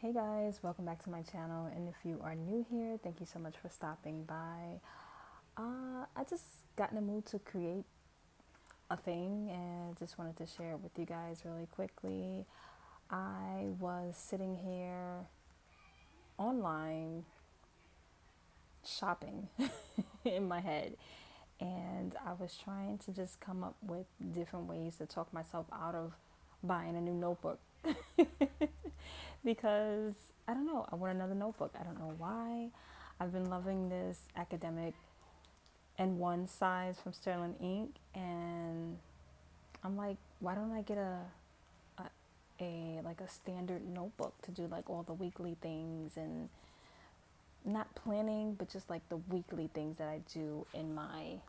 Hey guys, welcome back to my channel, and if you are new here, thank you so much for stopping by. I just got in the mood to create a thing and just wanted to share it with you guys really quickly. I was sitting here online shopping in my head, and I was trying to just come up with different ways to talk myself out of buying a new notebook. Because I don't know, I want another notebook. I don't know why. I've been loving this academic N1 size from Sterling Ink, and I'm like, why don't I get a like a standard notebook to do like all the weekly things, and not planning, but just like the weekly things that I do in my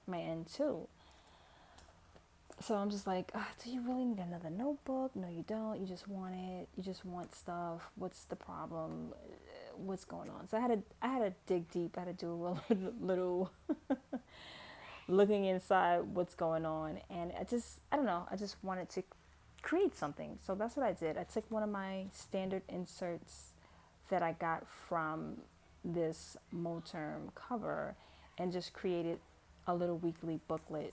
N2. So I'm just like, do you really need another notebook? No, you don't. You just want it. You just want stuff. What's the problem? What's going on? So I had to dig deep. I had to do a little looking inside what's going on, and I don't know. I just wanted to create something. So that's what I did. I took one of my standard inserts that I got from this Moterm cover and just created a little weekly booklet.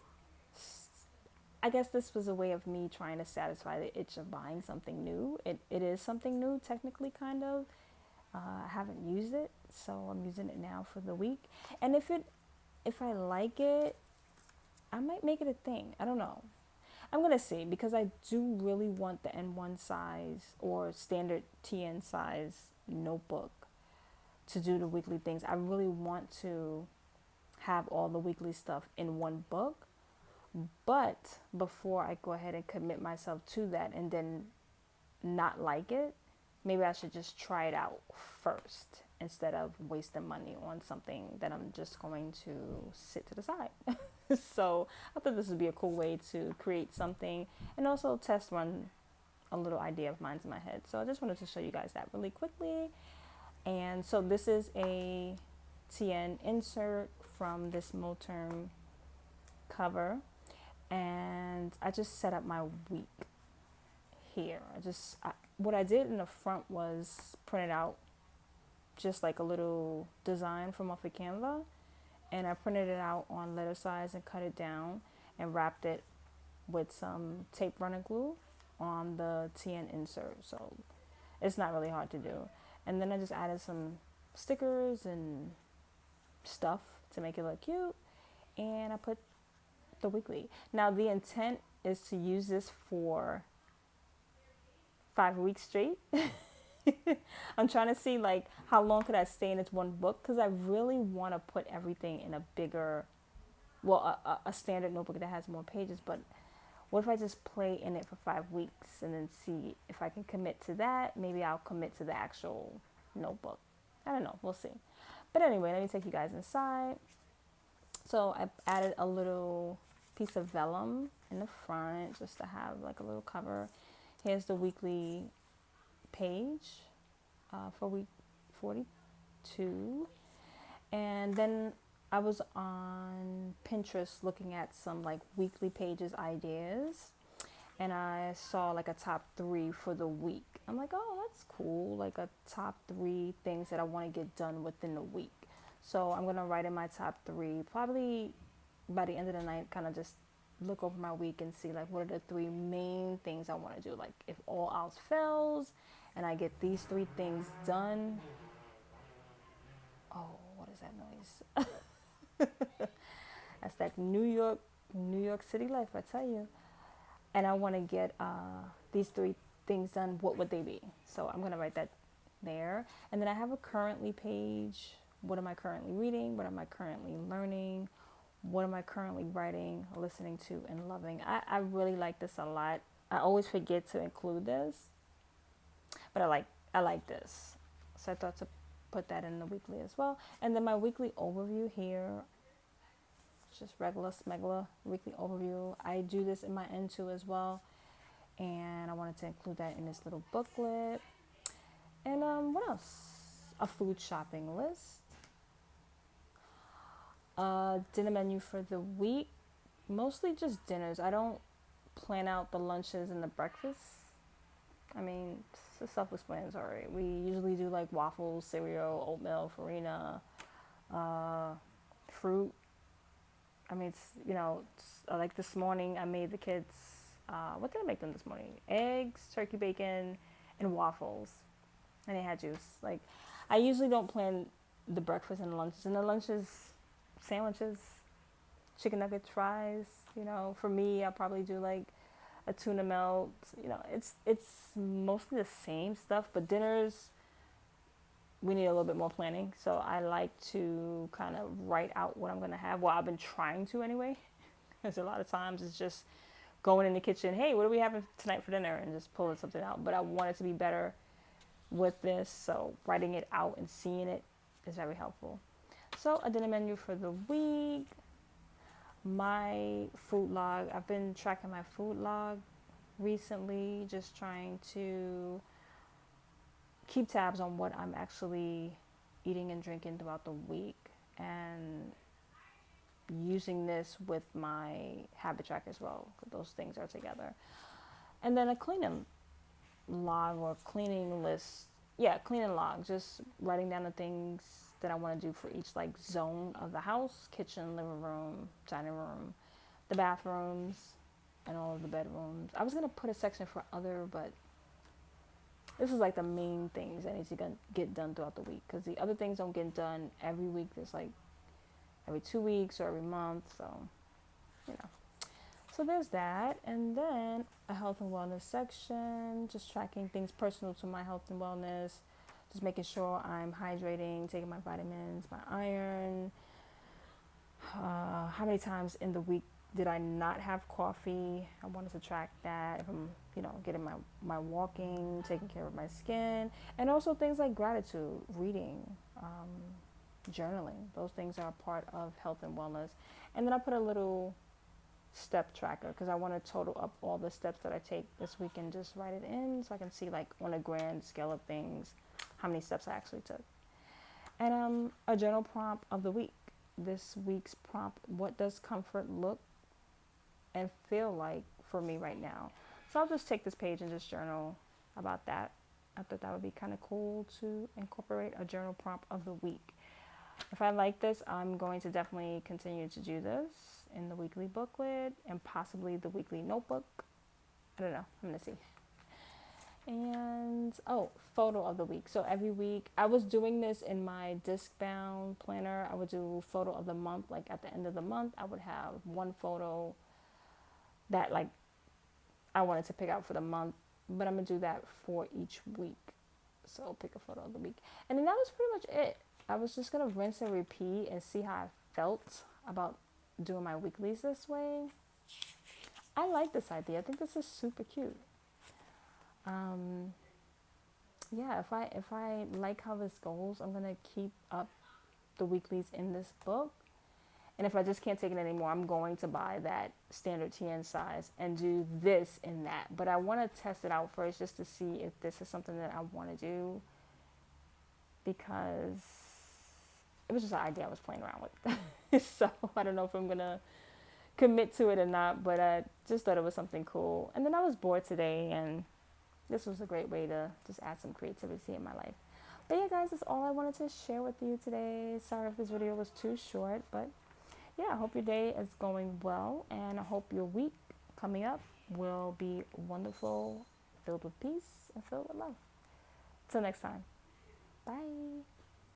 I guess this was a way of me trying to satisfy the itch of buying something new. It is something new, technically, kind of. I haven't used it, so I'm using it now for the week. And if I like it, I might make it a thing. I don't know. I'm gonna see, because I do really want the N1 size or standard TN size notebook to do the weekly things. I really want to have all the weekly stuff in one book. But before I go ahead and commit myself to that and then not like it, maybe I should just try it out first instead of wasting money on something that I'm just going to sit to the side. So I thought this would be a cool way to create something and also test run a little idea of mine in my head. So I just wanted to show you guys that really quickly. And so this is a TN insert from this Moterm cover. And I just set up my week here. What I did in the front was printed out just like a little design from off of Canva, and I printed it out on letter size and cut it down and wrapped it with some tape runner glue on the TN insert. So it's not really hard to do. And then I just added some stickers and stuff to make it look cute, and I put the weekly. Now the intent is to use this for 5 weeks straight. I'm trying to see like how long could I stay in this one book, because I really want to put everything in a bigger, well, a standard notebook that has more pages. But what if I just play in it for 5 weeks and then see if I can commit to that? Maybe I'll commit to the actual notebook. I don't know, we'll see. But anyway, let me take you guys inside. So I added a little piece of vellum in the front just to have like a little cover. Here's the weekly page for week 42. And then I was on Pinterest looking at some like weekly pages ideas, and I saw like a top 3 for the week. I'm like, oh, that's cool, like a top 3 things that I want to get done within the week. So I'm gonna write in my top 3 probably by the end of the night, kind of just look over my week and see like what are the 3 main things I want to do. Like if all else fails and I get these 3 things done. Oh, what is that noise? That's like New York City life, I tell you. And I want to get these 3 things done. What would they be? So I'm gonna write that there. And then I have a currently page. What am I currently reading? What am I currently learning? What am I currently writing, listening to, and loving? I really like this a lot. I always forget to include this, but I like this. So I thought to put that in the weekly as well. And then my weekly overview here, just regular smegular weekly overview. I do this in my N2 as well, and I wanted to include that in this little booklet. And what else? A food shopping list. Dinner menu for the week, mostly just dinners. I don't plan out the lunches and the breakfasts. I mean, It's self-explanatory. We usually do like waffles, cereal, oatmeal, farina, uh, fruit. I mean, like this morning I made the kids, what did I make them this morning? Eggs, turkey bacon, and waffles. And they had juice. Like, I usually don't plan the breakfast and the lunches. And the lunches, sandwiches, chicken nuggets, fries. For me, I'll probably do like a tuna melt. It's mostly the same stuff, but dinners, we need a little bit more planning. So I like to kind of write out what I'm going to have. Well, I've been trying to anyway, because a lot of times it's just going in the kitchen, hey, what are we having tonight for dinner, and just pulling something out. But I want it to be better with this, so writing it out and seeing it is very helpful. So a dinner menu for the week. My food log. I've been tracking my food log recently, just trying to keep tabs on what I'm actually eating and drinking throughout the week, and using this with my habit track as well. Those things are together. And then a cleaning log or cleaning list. Yeah, cleaning log. Just writing down the things that I want to do for each like zone of the house: kitchen, living room, dining room, the bathrooms, and all of the bedrooms. I was gonna put a section for other, but this is like the main things that need to get done throughout the week, because the other things don't get done every week. There's like every 2 weeks or every month. So, you know. So there's that. And then a health and wellness section, just tracking things personal to my health and wellness, just making sure I'm hydrating, taking my vitamins, my iron. How many times in the week did I not have coffee? I wanted to track that. If I'm, getting my walking, taking care of my skin, and also things like gratitude, reading, journaling. Those things are a part of health and wellness. And then I put a little step tracker, because I want to total up all the steps that I take this week and just write it in, so I can see, like, on a grand scale of things, how many steps I actually took. And a journal prompt of the week. This week's prompt: what does comfort look and feel like for me right now? So I'll just take this page and just journal about that. I thought that would be kind of cool to incorporate a journal prompt of the week. If I like this, I'm going to definitely continue to do this in the weekly booklet and possibly the weekly notebook. I don't know. I'm going to see. And, photo of the week. So every week, I was doing this in my disc-bound planner. I would do photo of the month. Like at the end of the month, I would have one photo that, like, I wanted to pick out for the month. But I'm going to do that for each week. So pick a photo of the week. And then that was pretty much it. I was just going to rinse and repeat and see how I felt about doing my weeklies this way. I like this idea. I think this is super cute. Yeah, if I like how this goes, I'm gonna keep up the weeklies in this book. And if I just can't take it anymore, I'm going to buy that standard TN size and do this in that. But I want to test it out first, just to see if this is something that I want to do, because it was just an idea I was playing around with. So I don't know if I'm gonna commit to it or not, but I just thought it was something cool. And then I was bored today, and this was a great way to just add some creativity in my life. But yeah, guys, that's all I wanted to share with you today. Sorry if this video was too short, but yeah, I hope your day is going well, and I hope your week coming up will be wonderful, filled with peace and filled with love. Till next time.